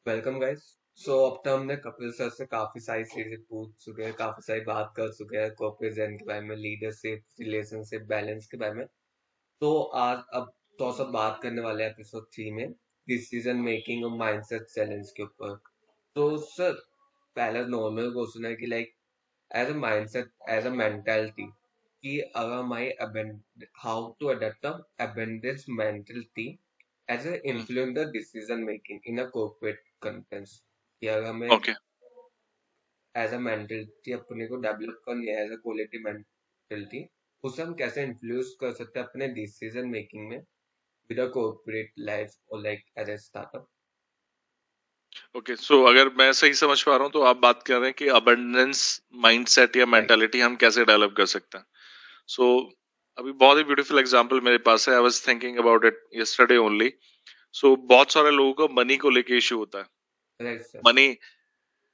Welcome guys. सो अब तक हमने कपिल सर से काफी सारी चीजें पूछ चुके हैं, काफी सारी बात कर चुके हैं कॉर्पोरेट जैन के बारे में, लीडरशिप, रिलेशनशिप, बैलेंस के बारे में। तो आज अब तो सब बात करने वाले हैं एपिसोड 3 में डिसीजन मेकिंग और माइंडसेट चैलेंज के ऊपर। तो सर, पहला नॉर्मल क्वेश्चन है कि like as a mindset, as a mentality, कि अगर हमारी how to adapt abundance mentality as a hmm, influence the decision making in a corporate contents, कि अगर हमें ओके। एज अ मेंटलिटी अपने को डेवलप करनी है, एज अ क्वालिटी मेंटलिटी, उसे हम कैसे इन्फ्लुएंस कर सकते हैं अपने डिसीजन मेकिंग में विद अ कॉर्पोरेट लाइफ और like as a startup. Okay, so अगर मैं सही समझ पा रहा हूँ तो आप बात कर रहे हैं कि अबंडेंस माइंडसेट या राइट। मेंटालिटी हम कैसे डेवलप कर सकते हैं। सो अभी बहुत ही ब्यूटीफुल एग्जांपल मेरे पास है। I was thinking about it yesterday only. So बहुत सारे लोगों को मनी को लेके इश्यू होता है। Right sir. मनी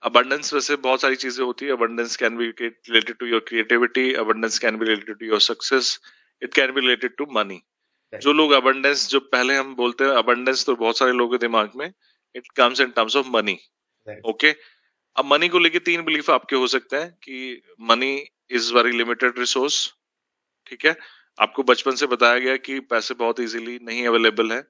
अबंडेंस वैसे बहुत सारी चीजें होती है। Abundance can be related to your creativity, abundance can be related to your success, it can be related to money. जो राइट। लोग अबंडेंस, जो पहले हम बोलते हैं अबंडेंस, तो बहुत सारे लोगों के दिमाग में it comes in terms of money. Right. Okay, अब मनी को लेके तीन बिलीफ आपके हो सकते हैं कि money is very limited resource. ठीक है, आपको बचपन से बताया गया कि पैसे बहुत इजीली नहीं अवेलेबल है,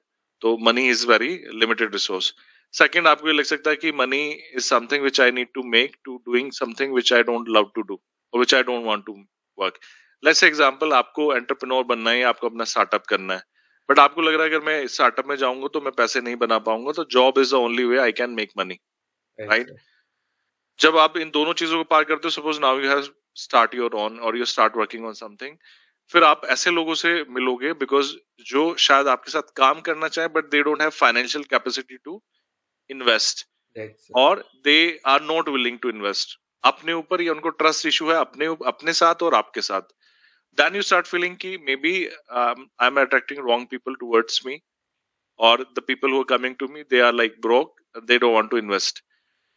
तो money is very limited resource. Second, आपको ये लग सकता है कि money is something which I need to make to doing something which I don't love to do और which I don't want to work. Let's example, आपको entrepreneur बनना है, आपको अपना स्टार्टअप करना है, बट आपको लग रहा है अगर मैं स्टार्टअप में जाऊंगा तो मैं पैसे नहीं बना पाऊंगा, तो job is the only way I can make money. Right right? Sir. जब आप इन दोनों चीजों को पार करते हो, suppose now you have start your own और you start working on something, फिर आप ऐसे लोगों से मिलोगे बिकॉज जो शायद आपके साथ काम करना चाहे but they don't have financial capacity to invest, right sir. और they are not willing to invest अपने ऊपर, या उनको ट्रस्ट इशू है अपने साथ और आपके साथ। देन यू स्टार्ट फीलिंग कि maybe I am attracting wrong people towards me, और the people who are coming to me they are like broke, they don't want to invest.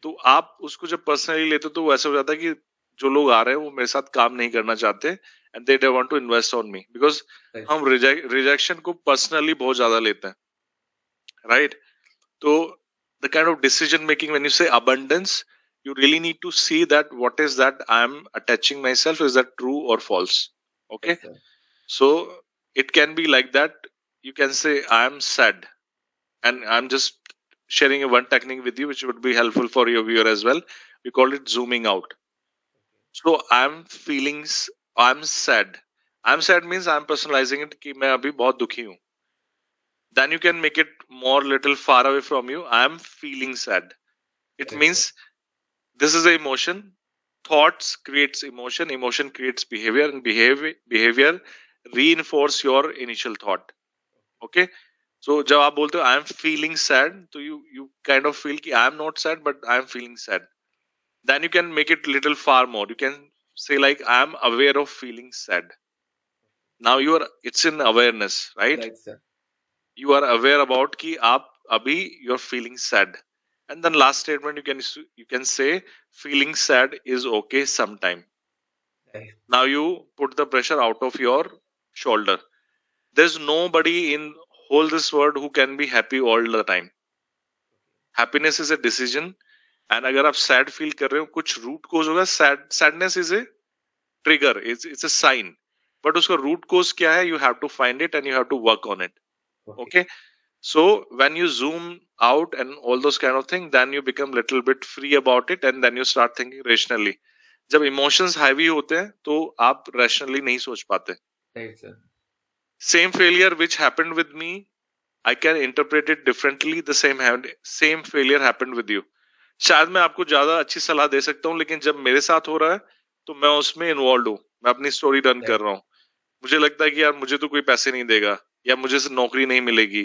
तो आप उसको जब पर्सनली लेते हो तो वो ऐसा हो जाता है कि जो लोग आ रहे हैं वो मेरे साथ काम नहीं करना चाहते, and they don't want to invest on me because right हम सर। रिजेक्शन को पर्सनली बहुत ज्यादा लेते हैं। राइट? तो the kind of decision making when you say abundance, you really need to see that what is that I am attaching myself, is that true or false? Right Okay, sir. so it can be like that. You can say I am sad, and I'm just sharing a one technique with you which would be helpful for your viewer as well. We call it zooming out. So I'm sad. I'm sad means I'm personalizing it कि मैं अभी बहुत दुखी हूँ. Then you can make it more little far away from you. I'm feeling sad. It right sir. means this is the emotion. Thoughts creates emotion. Emotion creates behavior, and behavior reinforce your initial thought. Okay. So जब आप बोलते हो I am feeling sad, तो you kind of feel कि I am not sad but I am feeling sad. Then you can make it little far more, you can say like I am aware of feeling sad. Now you are, it's in awareness, right? Right sir. You are aware about कि आप अभी you're feeling sad. And then last statement, you can say feeling sad is okay sometime. Right. Now you put the pressure out of your shoulder. There's nobody in whole this world who can be happy all the time. Happiness is a decision. And अगर आप sad feel कर रहे हो, कुछ root cause होगा। Sadness is a trigger, it's a sign, but उसका root cause क्या है, you have to find it and you have to work on it. Okay. Okay, so when you zoom out and all those kind of things, then you become little bit free about it, and then you start thinking rationally. जब emotions heavy होते हैं तो आप rationally नहीं सोच पाते। Right sir. Same failure which happened with me, I can interpret it differently. The same failure happened with you. शायद मैं आपको ज्यादा अच्छी सलाह दे सकता हूँ, लेकिन जब मेरे साथ हो रहा है तो मैं उसमें इन्वॉल्व हूँ, मैं अपनी स्टोरी रन कर राइट। रहा हूँ। मुझे लगता है कि यार मुझे तो कोई पैसे नहीं देगा, या मुझे से नौकरी नहीं मिलेगी,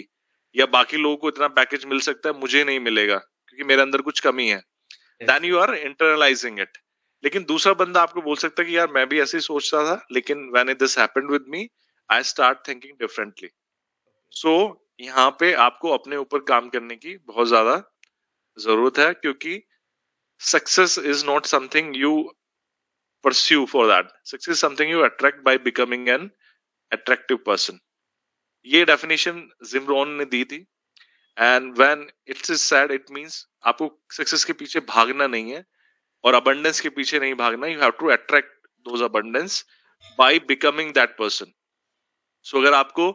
या बाकी लोगों को इतना पैकेज मिल सकता है, मुझे नहीं मिलेगा क्योंकि मेरे अंदर कुछ कमी है। Right then sir. You are internalising it. लेकिन दूसरा बंदा आपको बोल सकता है कि यार मैं भी ऐसे ही सोचता था, लेकिन when this happened with me, I start thinking differently. So यहाँ पे आपको अपने ऊपर काम करने की बहुत ज्यादा जरूरत है, क्योंकि success is not something you pursue for that. Success is something you attract by becoming an attractive person. ये डेफिनेशन जिम रोन ने दी थी, and when it's is sad it means आपको सक्सेस के पीछे भागना नहीं है और अबंडेंस के पीछे नहीं भागना. You have to attract those abundance by becoming that person. So अगर आपको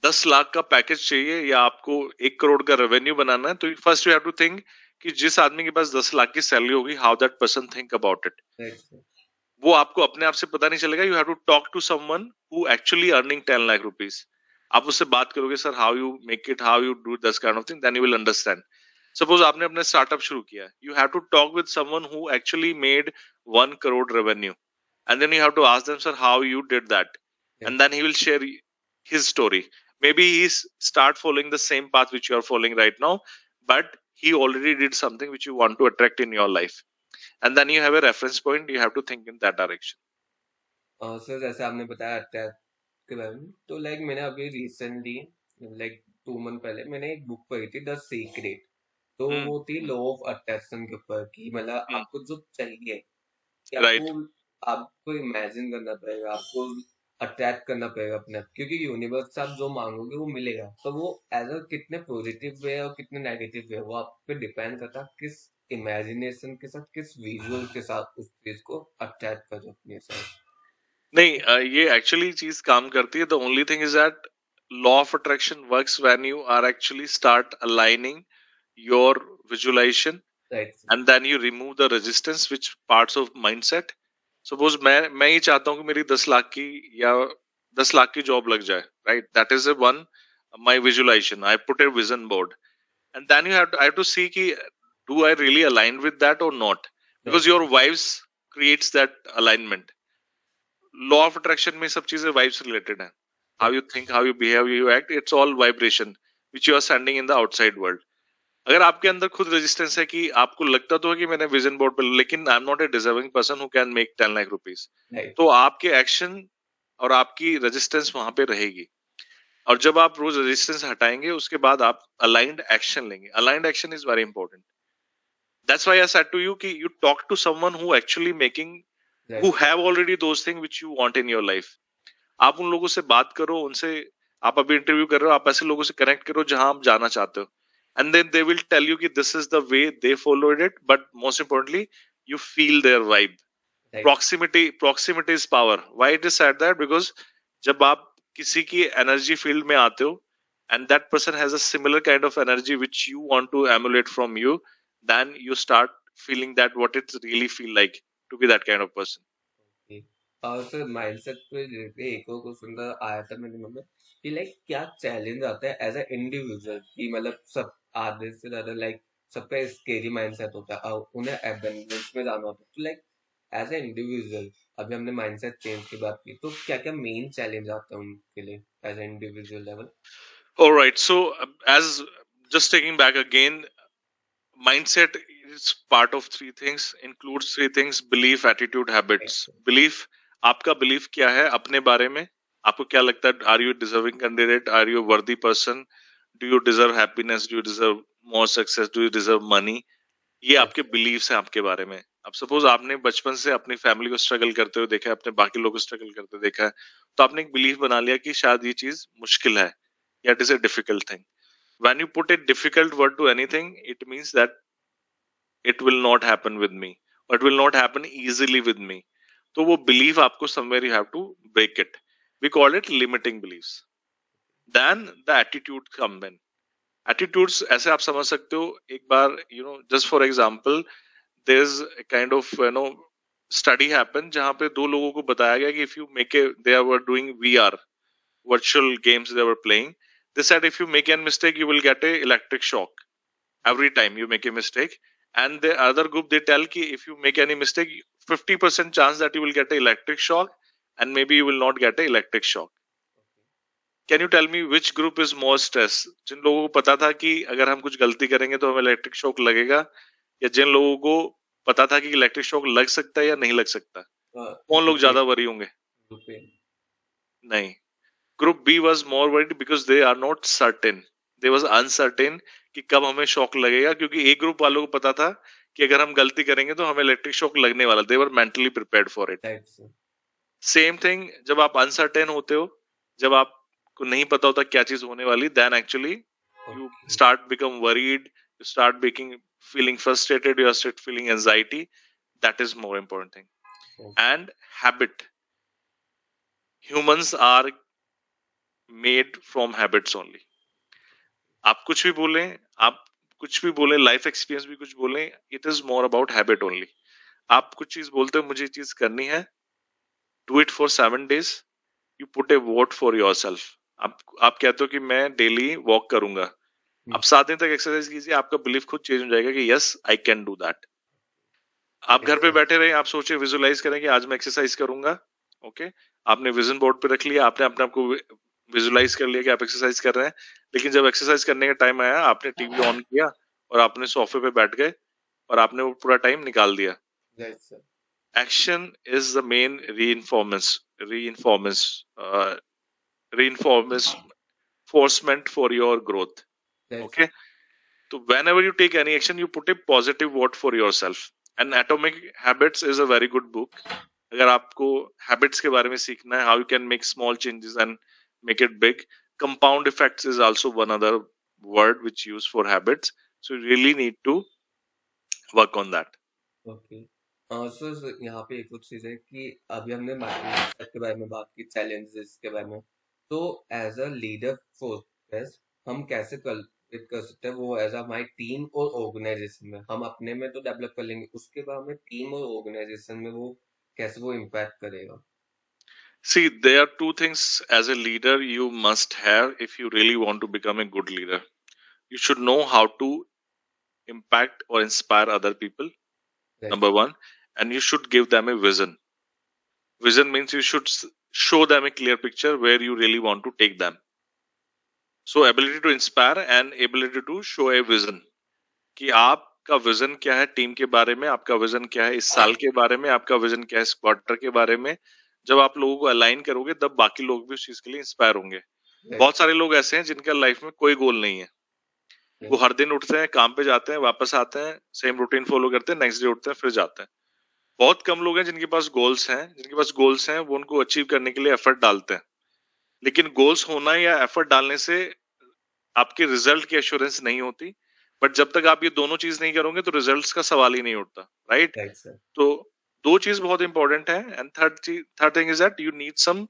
10 लाख का पैकेज चाहिए या आपको 1 करोड़ का रेवेन्यू बनाना है तो first you have to think कि जिस आदमी के पास 10 लाख की सैलरी होगी how that person think about it. Right, sir. वो आपको अपने आप से पता नहीं चलेगा. You have to talk to someone who actually earning 10 lakh rupees. आप उससे बात करोगे sir how you make it, how you do this kind of thing, then you will understand. Suppose आपने अपने स्टार्टअप शुरू किया, you have to talk with someone who actually made 1 crore revenue and then you have to ask them sir how you did that, Yeah. and then he will share his story. Maybe he's start following the same path which you are following right now, but he already did something which you want to attract in your life, and then you have a reference point. You have to think in that direction. Sir जैसे आपने बताया attack के बारे में, तो like मैंने अभी recently, like 2 month पहले मैंने एक बुक पढ़ी थी, द सीक्रेट. तो Hmm. वो थी लॉ ऑफ अट्रैक्शन के ऊपर, कि मतलब Hmm. आपको जो चाहिए, कि Right. आपको इमेजिन करना पड़ेगा, आपको अट्रैक्ट करना पड़ेगा अपने आप, क्योंकि यूनिवर्स से आप जो मांगोगे वो मिलेगा. तो वो एज अ कितने पॉजिटिव वे और कितने नेगेटिव वे, वो आप पे डिपेंड करता है किस इमेजिनेशन के साथ, किस विजुअल के साथ उस चीज को अट्रैक्ट करो अपने साथ. नहीं, ये एक्चुअली चीज काम करती है. The only thing is that law of attraction works when you are actually start aligning your visualisation right. and then you remove the resistance which parts of mindset. Suppose मैं ही चाहता हूँ कि मेरी 10 लाख की या 10 लाख की जॉब लग जाए, right? That is a one my visualization. I put a vision board, and then I have to see कि do I really align with that or not? Because right. your vibes creates that alignment. Law of attraction में सब चीजें vibes related हैं. How you think, how you behave, how you act, it's all vibration which you are sending in the outside world. अगर आपके अंदर खुद resistance है कि आपको लगता तो है कि मैंने विजन बोर्ड पर, लेकिन आई am not a deserving person who can make 10 lakh rupees, right. तो आपके एक्शन और आपकी रेजिस्टेंस वहां पे रहेगी. और जब आप रोज रेजिस्टेंस हटाएंगे उसके बाद आप अलाइंड एक्शन लेंगे. Aligned action is very important. That's why I said to you कि you talk to someone who actually making, who right. Have already those thing which you want in your life. आप उन लोगों से बात करो, उनसे, आप अभी इंटरव्यू कर रहे हो, आप ऐसे लोगों से कनेक्ट करो जहां आप जाना चाहते हो, and then they will tell you कि this is the way they followed it, but most importantly you feel their vibe. Right. Proximity is power. Why it is said that? Because जब आप किसी की एनर्जी फील्ड में आते हो and that person has a similar kind of energy which you want to emulate from you, then you start feeling that what it really feel like to be that kind of person. और sir mindset पे related एक और question का आया था मेरे मन में, कि लाइक क्या चैलेंज आता है एज अ इंडिविजुअल, कि मतलब सब आधे से ज्यादा लाइक सबका स्केरी माइंडसेट होता है और उन्हें एबंडेंस में जाना होता है. तो लाइक एज अ इंडिविजुअल, अभी हमने माइंडसेट चेंज की बात की, तो क्या क्या मेन चैलेंज आता है उनके लिए as a individual level? All right, so as just taking back again, mindset is part of three things, includes three things: belief, attitude, habits. Belief, आपका belief क्या है अपने बारे में? आपको क्या लगता है? Are you a deserving candidate? Are you a worthy person? Do you deserve happiness? Do you deserve more success? Do you deserve money? ये आपके beliefs हैं आपके बारे में. अब suppose आपने बचपन से अपनी family को struggle करते हुए देखा है, अपने बाकी लोगों को struggle करते हुए देखा है, तो आपने एक belief बना लिया कि शायद ये चीज मुश्किल है, या it is a difficult thing. When you put a difficult word to anything, it means that it will not happen with me, or it will not happen easily with me. तो वो belief आपको somewhere you have to break it. We call it limiting beliefs. Then the attitude come in. Attitudes ऐसे आप समझ सकते हो, एक बार just for example, there's a kind of study happen जहाँ पे दो लोगों को बताया गया कि if you make a, they were doing VR virtual games they were playing. They said if you make a mistake you will get a electric shock every time you make a mistake, and the other group they tell ki if you make any mistake 50% chance that you will get a electric shock, and maybe you will not get a electric shock. Can you tell me which group is more stress? जिन लोगों को पता था कि अगर हम कुछ गलती करेंगे तो हमें इलेक्ट्रिक शॉक लगेगा, या जिन लोगों को पता था कि इलेक्ट्रिक शॉक लग सकता है या नहीं लग सकता? कौन लोग ज्यादा वरी होंगे? नहीं, group B was more worried because they are not certain, they was uncertain कि कब हमें शॉक लगेगा, क्योंकि एक ग्रुप वालों को पता था कि अगर हम गलती करेंगे तो हमें इलेक्ट्रिक शॉक लगने वाला. They were mentally prepared for it. Same thing जब आप अनसर्टेन होते हो, जब आपको नहीं पता होता क्या चीज होने वाली, then actually You Okay. start become worried. You start making feeling frustrated. You start feeling anxiety. That is more important thing. Okay. And habit. Humans are made from habits only. आप कुछ भी बोलें, आप कुछ भी बोलें, लाइफ एक्सपीरियंस भी कुछ बोलें, it is more about habit only. आप कुछ चीज बोलते हो मुझे ये चीज करनी है, do it for 7 days. You put A vote for your self. आप कहते हो कि मैं डेली वॉक करूंगा. हम्म, आप 7 दिन तक एक्सरसाइज कीजिए, आपका बिलीफ खुद चेंज हो जाएगा कि yes I can do that. आप घर पे जैसे बैठे रहे, आप सोचे, विजुलाइज करें कि आज मैं एक्सरसाइज करूंगा. ओके, आपने विजन बोर्ड पे रख लिया, आपने अपने आप को विजुलाइज कर लिया कि आप एक्सरसाइज कर रहे हैं. लेकिन जब एक्सरसाइज करने का टाइम आया, आपने टीवी ऑन किया और आपने सोफे पे बैठ गए और आपने वो पूरा टाइम निकाल दिया. जैसे Action is the main uh, reinforcement for your growth. जैसे Okay, so whenever you take any action, you put a positive word for yourself. And Atomic Habits is a very good book. अगर आपको habits के बारे में सीखना है, how you can make small changes and make it big. Compound effects is also one other word which used for habits. So you really need to work on that. Okay so यहाँ पे एक और चीज है कि अभी हमने mindset के बारे में बात की, चैलेंजेस के बारे में, तो एज अ लीडर फोर्स हम कैसे कल्टिवेट कर सकते हैं वो एज अ हमारी टीम और ऑर्गेनाइजेशन में? हम अपने में तो डेवलप कर लेंगे, उसके बाद में टीम और ऑर्गेनाइजेशन में वो कैसे वो इम्पैक्ट करेगा? See, there are two things as a leader you must have if you really want to become a good leader. You should know how to impact or inspire other people, number जैसे one, and you should give them a vision. Vision means you should show them a clear picture where you really want to take them. So, ability to inspire and ability to show a vision. कि आपका vision क्या है team के बारे में, आपका vision क्या है इस साल के बारे में, आपका विजन क्या है इस क्वार्टर के बारे में. जब आप लोगों को अलाइन करोगे तब बाकी लोग भी उस चीज के लिए इंस्पायर होंगे. बहुत जैसे सारे लोग ऐसे हैं जिनका लाइफ में कोई गोल नहीं है. वो जैसे हर दिन उठते हैं, काम पे जाते हैं, वापस आते हैं, सेम रूटीन फॉलो करते हैं, नेक्स्ट डे उठते हैं, फिर जाते हैं. बहुत कम लोग हैं जिनके पास गोल्स हैं. जिनके पास गोल्स हैं वो उनको अचीव करने के लिए एफर्ट डालते हैं. लेकिन गोल्स होना या एफर्ट डालने से आपके रिजल्ट की एश्योरेंस नहीं होती. बट जब तक आप ये दोनों चीज नहीं करोगे तो रिजल्ट्स का सवाल ही नहीं उठता. राइट. Right sir. तो दो चीज बहुत इंपॉर्टेंट है. And third thing is that you need some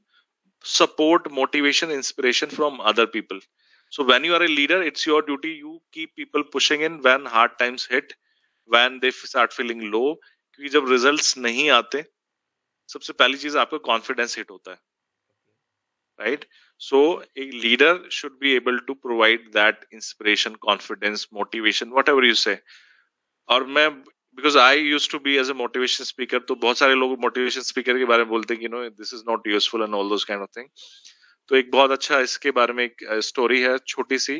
support, motivation, inspiration from other people. So when you are a leader, it's your duty. You keep people pushing in when hard times hit, when they start feeling low. क्योंकि जब results नहीं आते, सबसे पहली चीज आपका confidence hit होता है, right? So a leader should be able to provide that inspiration, confidence, motivation, whatever you say. और मैं because I used to be as a motivation speaker, तो बहुत सारे लोग motivation speaker के बारे में बोलते हैं कि this is not useful and all those kind of thing. तो एक बहुत अच्छा इसके बारे में एक स्टोरी है छोटी सी.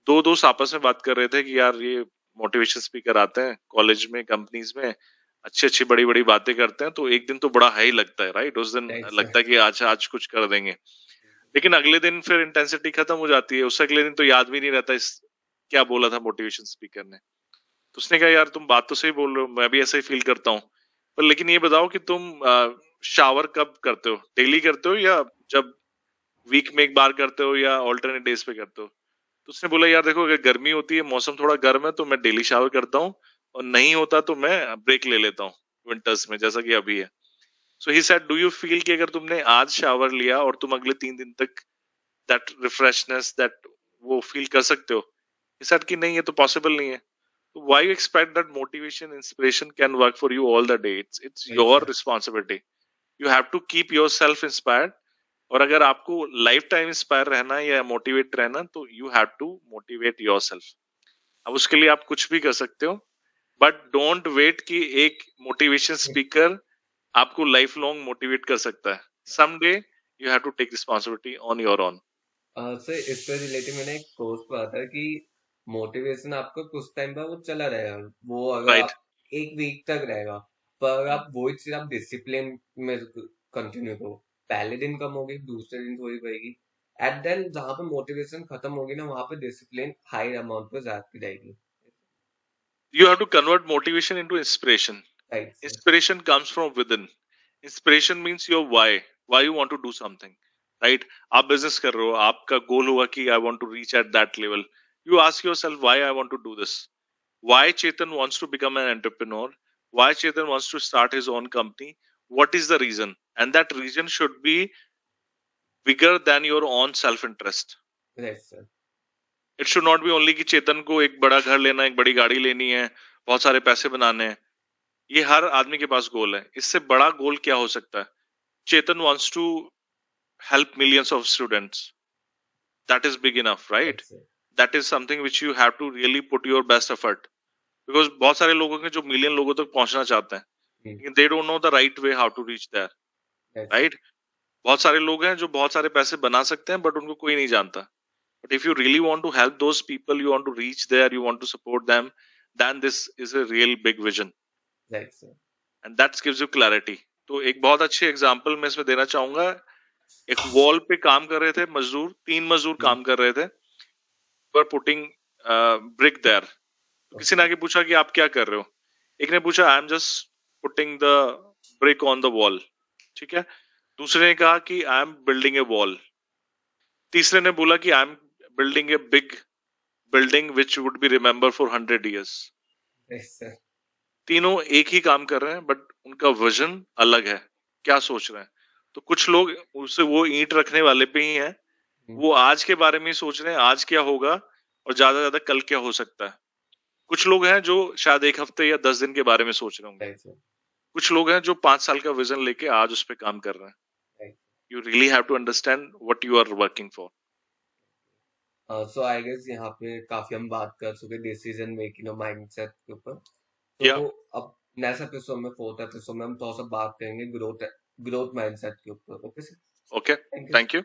दो दोस्त आपस में बात कर रहे थे कि यार ये मोटिवेशन स्पीकर आते हैं कॉलेज में, कंपनीज में, अच्छी अच्छी बड़ी बड़ी बातें करते हैं, तो एक दिन तो बड़ा हाई लगता है, राइट? उस दिन राइट सर। लगता है कि आज आज कुछ कर देंगे. लेकिन अगले दिन फिर इंटेंसिटी खत्म हो जाती है, उससे अगले दिन तो याद भी नहीं रहता इस क्या बोला था मोटिवेशन स्पीकर ने. तो उसने कहा यार तुम बात तो सही बोल रहे हो, मैं भी ऐसा ही फील करता हूँ, पर लेकिन ये बताओ कि तुम शावर कब करते हो, डेली करते हो या जब वीक में एक बार करते हो या ऑल्टरनेट डेज पे करते हो? तो उसने बोला यार देखो, अगर गर्मी होती है, मौसम थोड़ा गर्म है, तो मैं डेली शावर करता हूँ, और नहीं होता तो मैं ब्रेक ले लेता हूँ विंटर्स में, जैसा कि अभी है. So he said, do you feel कि अगर तुमने आज शावर लिया और तुम अगले 3 दिन तक दैट रिफ्रेशनेस, दैट वो फील कर सकते हो? ही सेड कि नहीं, ये तो पॉसिबल नहीं है. Why you expect that motivation, inspiration can work for you all the day? It's right your sir. responsibility. You have to keep yourself inspired. और अगर आपको लाइफ टाइम इंस्पायर रहना है या मोटिवेट रहना, तो you have to motivate yourself. अब उसके लिए आप कुछ भी कर सकते हो, बट डोंट वेट कि एक मोटिवेशन स्पीकर आपको लाइफ लॉन्ग मोटिवेट कर सकता है. Some day you have to take responsibility on your own. Sir इससे रिलेटेड मैंने एक कोर्स पढ़ा था कि मोटिवेशन आपका कुछ टाइम बाद वो चला रहेगा, वो अगर राइट. आप एक वीक तक रहेगा, पर अगर आप वही चीज आप डिसिप्लिन में कंटिन्यू करो, पहले दिन कम होगी, दूसरे दिन थोड़ी बढ़ेगी, एट देन जहां पे मोटिवेशन खत्म होगी ना, वहां पे डिसिप्लिन हाई अमाउंट पे जाती रहेगी। You have to convert motivation into inspiration. Right sir. Inspiration comes from within. Inspiration means your why you want to do something, right? आप बिजनेस कर रहे हो, आपका गोल हुआ कि I want to reach at that level. You ask yourself why I want to do this. Why Chetan wants to become an entrepreneur? Why Chetan wants to start his own company? What is the reason? And that reason should be bigger than your own self-interest. Right, sir. It should not be only कि चेतन को एक बड़ा घर लेना, एक बड़ी गाड़ी लेनी है, बहुत सारे पैसे बनाने हैं. ये हर आदमी के पास गोल है. इससे बड़ा गोल क्या हो सकता है? चेतन wants to help millions of students. That is big enough, right? Right, sir. That is something which you have to really put your best effort. Because बहुत सारे लोग हैं जो मिलियन लोगों तक पहुंचना चाहते हैं, लेकिन they don't know the right way how to reach there, Right, sir. right? बहुत सारे लोग हैं जो बहुत सारे पैसे बना सकते हैं, but उनको कोई नहीं जानता. But if you really want to help those people, you want to reach there, you want to support them, then this is a real big vision, Right, sir. and that gives you clarity. तो एक बहुत अच्छी example मैं इसमें देना चाहूंगा. एक wall पे काम कर रहे थे मजदूर, 3 मजदूर काम कर रहे थे. Were putting brick there. किसी ने आके पूछा कि आप क्या कर रहे हो? एक ने पूछा I am just putting the brick on the wall. ठीक है. दूसरे ने कहा कि I am building A wall. तीसरे ने बोला कि I am building a big building which would be remember for 100 years. Right, sir. तीनों एक ही काम कर रहे हैं, बट उनका विजन अलग है. क्या सोच रहे हैं? तो कुछ लोग उससे वो ईंट रखने वाले पे ही हैं, वो आज के बारे में ही सोच रहे हैं, आज क्या होगा और ज्यादा ज्यादा कल क्या हो सकता है. कुछ लोग हैं जो शायद 1 हफ्ते या 10 दिन के बारे में सोच रहे होंगे. Right, sir. कुछ लोग हैं जो 5 साल का विजन लेके आज उस पे काम कर रहे हैं. Right. You really have to understand what you are working for. So I guess यहाँ पे काफी हम बात कर चुके डिसीजन मेकिंग और माइंडसेट के ऊपर. या तो अब नेक्स्ट एपिसोड में, 4th एपिसोड में हम थोड़ा सा बात करेंगे ग्रोथ ग्रोथ माइंडसेट के ऊपर. Okay sir. Okay, thank you. Thank you.